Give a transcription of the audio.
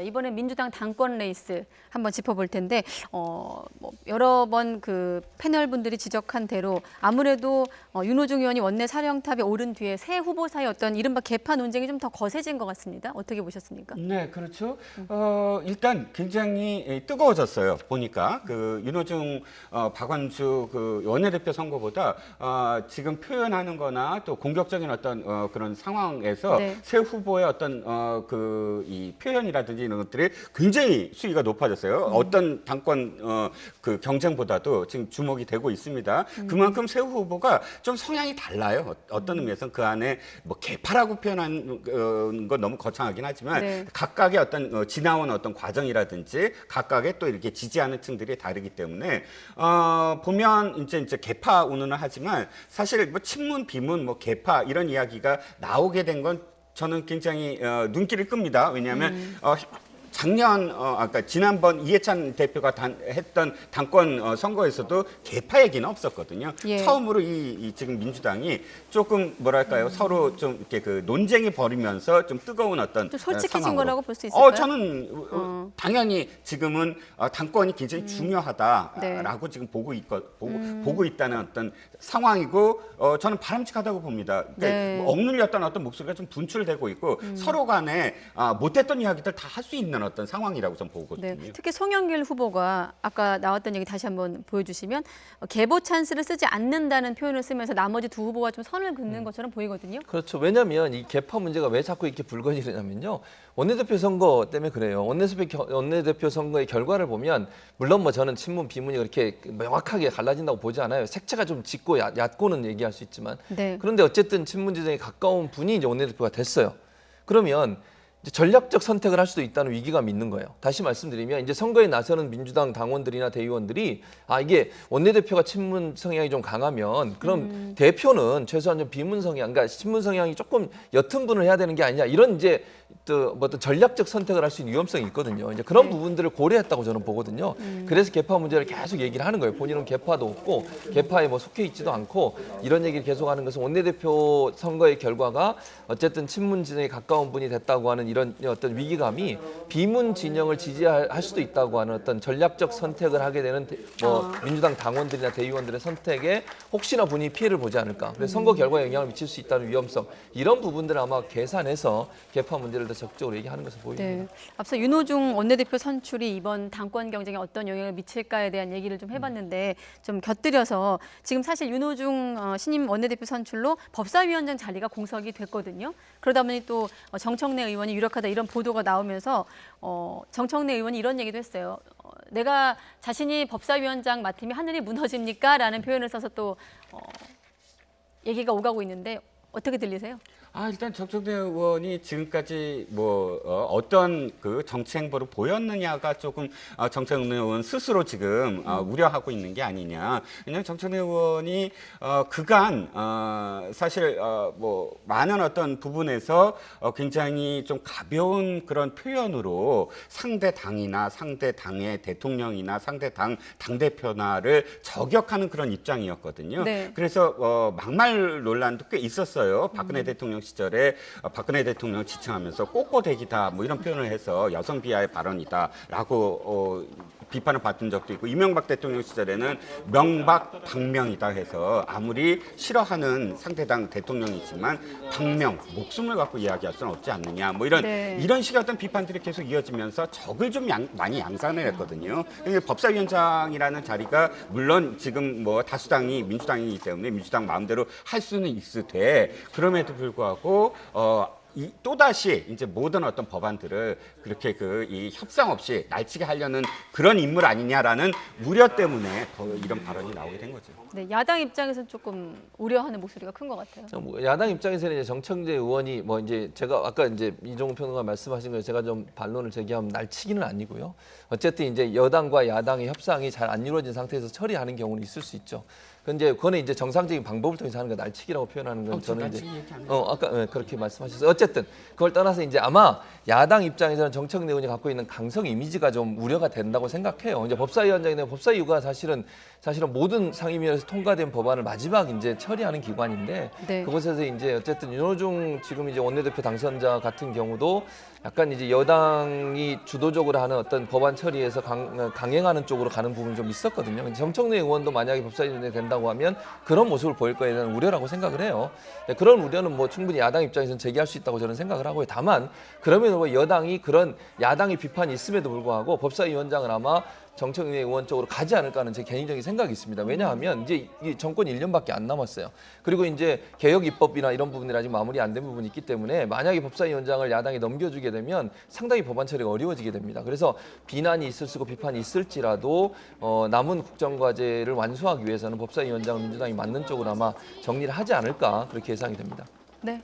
이번에 민주당 당권 레이스 한번 짚어볼 텐데 뭐 여러 번 그 패널 분들이 지적한 대로 아무래도 윤호중 의원이 원내 사령탑에 오른 뒤에 새 후보 사이 어떤 이른바 개파 논쟁이 좀 더 거세진 것 같습니다. 어떻게 보셨습니까? 네, 그렇죠. 일단 굉장히 뜨거워졌어요. 보니까 그 윤호중, 박원주 그 원내대표 선거보다 지금 표현하는 거나 또 공격적인 어떤 그런 상황에서 네. 새 후보의 어떤 그 이 표현이라든지 이런 것들이 굉장히 수위가 높아졌어요. 어떤 당권 그 경쟁보다도 지금 주목이 되고 있습니다. 그만큼 새 후보가 좀 성향이 달라요. 어떤 의미에서는 그 안에 뭐 개파라고 표현한 건 너무 거창하긴 하지만 네. 각각의 어떤 지나온 어떤 과정이라든지 각각의 또 이렇게 지지하는 층들이 다르기 때문에 보면 이제 개파 운운을 하지만 사실 뭐 친문 비문 뭐 개파 이런 이야기가 나오게 된 건 저는 굉장히 눈길을 끕니다. 왜냐하면 작년 아까 지난번 이해찬 대표가 했던 당권 선거에서도 개파 얘기는 없었거든요. 예. 처음으로 이 지금 민주당이 조금 뭐랄까요 서로 좀 이렇게 그 논쟁이 벌이면서 좀 뜨거운 어떤 좀 솔직해진 상황으로. 거라고 볼 수 있을까요? 저는 당연히 지금은 당권이 굉장히 중요하다라고 네. 지금 보고 있다는 어떤 상황이고 저는 바람직하다고 봅니다. 그러니까 네. 뭐 억눌렸던 어떤 목소리가 좀 분출되고 있고 서로 간에 못했던 이야기들 다 할 수 있는 어떤 상황이라고 저는 보거든요. 네. 특히 송영길 후보가 아까 나왔던 얘기 다시 한번 보여주시면 개보 찬스를 쓰지 않는다는 표현을 쓰면서 나머지 두 후보가 좀 선을 긋는 것처럼 보이거든요. 그렇죠. 왜냐하면 이 개파 문제가 왜 자꾸 이렇게 불거지냐면요. 원내대표 선거 때문에 그래요. 원내대표 선거의 결과를 보면 물론 뭐 저는 친문 비문이 그렇게 명확하게 갈라진다고 보지 않아요. 색채가 좀 짙고 얕고는 얘기할 수 있지만 네. 그런데 어쨌든 친문 지정에 가까운 분이 이제 원내대표가 됐어요. 그러면 이제 전략적 선택을 할 수도 있다는 위기감이 있는 거예요. 다시 말씀드리면 이제 선거에 나서는 민주당 당원들이나 대의원들이 이게 원내대표가 친문 성향이 좀 강하면 그럼 대표는 최소한 좀 비문 성향, 그러니까 친문 성향이 조금 옅은 분을 해야 되는 게 아니냐 이런 이제 또 뭐 어떤 전략적 선택을 할 수 있는 위험성이 있거든요. 이제 그런 네. 부분들을 고려했다고 저는 보거든요. 그래서 개파 문제를 계속 얘기를 하는 거예요. 본인은 개파도 없고 개파에 뭐 속해 있지도 않고 이런 얘기를 계속하는 것은 원내대표 선거의 결과가 어쨌든 친문 진영에 가까운 분이 됐다고 하는 이런 어떤 위기감이 비문 진영을 지지할 수도 있다고 하는 어떤 전략적 선택을 하게 되는 뭐 민주당 당원들이나 대의원들의 선택에 혹시나 본인이 피해를 보지 않을까. 그래서 선거 결과에 영향을 미칠 수 있다는 위험성 이런 부분들을 아마 계산해서 개파 문제를 더 적극적으로 얘기하는 것으로 보입니다. 네. 앞서 윤호중 원내대표 선출이 이번 당권 경쟁에 어떤 영향을 미칠까에 대한 얘기를 좀 해봤는데 좀 곁들여서 지금 사실 윤호중 신임 원내대표 선출로 법사위원장 자리가 공석이 됐거든요. 그러다 보니 또 정청래 의원이 유력하다 이런 보도가 나오면서 정청래 의원이 이런 얘기도 했어요. 내가 자신이 법사위원장 맡으면 하늘이 무너집니까? 라는 표현을 써서 또 얘기가 오가고 있는데 어떻게 들리세요? 일단 정청래 의원이 지금까지 뭐 어떤 그 정치 행보를 보였느냐가 조금 정청래 의원 스스로 지금 우려하고 있는 게 아니냐. 왜냐하면 정청래 의원이 그간 사실 뭐 많은 어떤 부분에서 굉장히 좀 가벼운 그런 표현으로 상대 당이나 상대 당의 대통령이나 상대 당 당대표나를 저격하는 그런 입장이었거든요. 네. 그래서 막말 논란도 꽤 있었어요. 박근혜 대통령 시절에 박근혜 대통령 지칭하면서 꼬꼬대기다 뭐 이런 표현을 해서 여성 비하의 발언이다라고 비판을 받은 적도 있고 이명박 대통령 시절에는 명박 박명이다 해서 아무리 싫어하는 상대당 대통령이지만 박명 목숨을 갖고 이야기할 수는 없지 않느냐 뭐 이런 식의 어떤 비판들이 계속 이어지면서 적을 좀 많이 양산을 했거든요. 법사위원장이라는 자리가 물론 지금 뭐 다수당이 민주당이기 때문에 민주당 마음대로 할 수는 있으되 그럼에도 불구하고 또다시 이제 모든 어떤 법안들을 그렇게 이 협상 없이 날치게 하려는 그런 인물 아니냐라는 우려 때문에 더 이런 발언이 나오게 된 거죠. 네, 야당 입장에서는 조금 우려하는 목소리가 큰 것 같아요. 뭐 야당 입장에서는 이제 정청래 의원이 뭐 이제 제가 아까 이제 이종우 평론가 말씀하신 거 제가 좀 반론을 제기하면 날치기는 아니고요. 어쨌든 이제 여당과 야당의 협상이 잘 안 이루어진 상태에서 처리하는 경우는 있을 수 있죠. 현재 그거는 이제 정상적인 방법을 통해서 하는 거 날치기라고 표현하는 건 저는 이제 얘기하는 아까 그렇게 말씀하셨어요. 어쨌든 그걸 떠나서 이제 아마 야당 입장에서는 정청래 의원이 갖고 있는 강성 이미지가 좀 우려가 된다고 생각해요. 이제 법사위원장인데 법사위가 사실은 모든 상임위에서 통과된 법안을 마지막 이제 처리하는 기관인데 네. 그곳에서 이제 어쨌든 윤호중 지금 이제 원내대표 당선자 같은 경우도 약간 이제 여당이 주도적으로 하는 어떤 법안 처리에서 강행하는 쪽으로 가는 부분이 좀 있었거든요. 근데 정청래 의원도 만약에 법사위원장이 된다고 하면 그런 모습을 보일 거에 대한 우려라고 생각을 해요. 네, 그런 우려는 뭐 충분히 야당 입장에서는 제기할 수 있다고 저는 생각을 하고요. 다만 그러면 여당이 그런 야당의 비판이 있음에도 불구하고 법사위원장을 아마 정청래 의원 쪽으로 가지 않을까 하는 제 개인적인 생각이 있습니다. 왜냐하면 이제 이 정권이 1년밖에 안 남았어요. 그리고 이제 개혁 입법이나 이런 부분들이 아직 마무리 안 된 부분이 있기 때문에 만약에 법사위원장을 야당이 넘겨주게 되면 상당히 법안 처리가 어려워지게 됩니다. 그래서 비난이 있을 수고 비판이 있을지라도 남은 국정과제를 완수하기 위해서는 법사위원장을 민주당이 맞는 쪽으로 아마 정리를 하지 않을까 그렇게 예상이 됩니다. 네.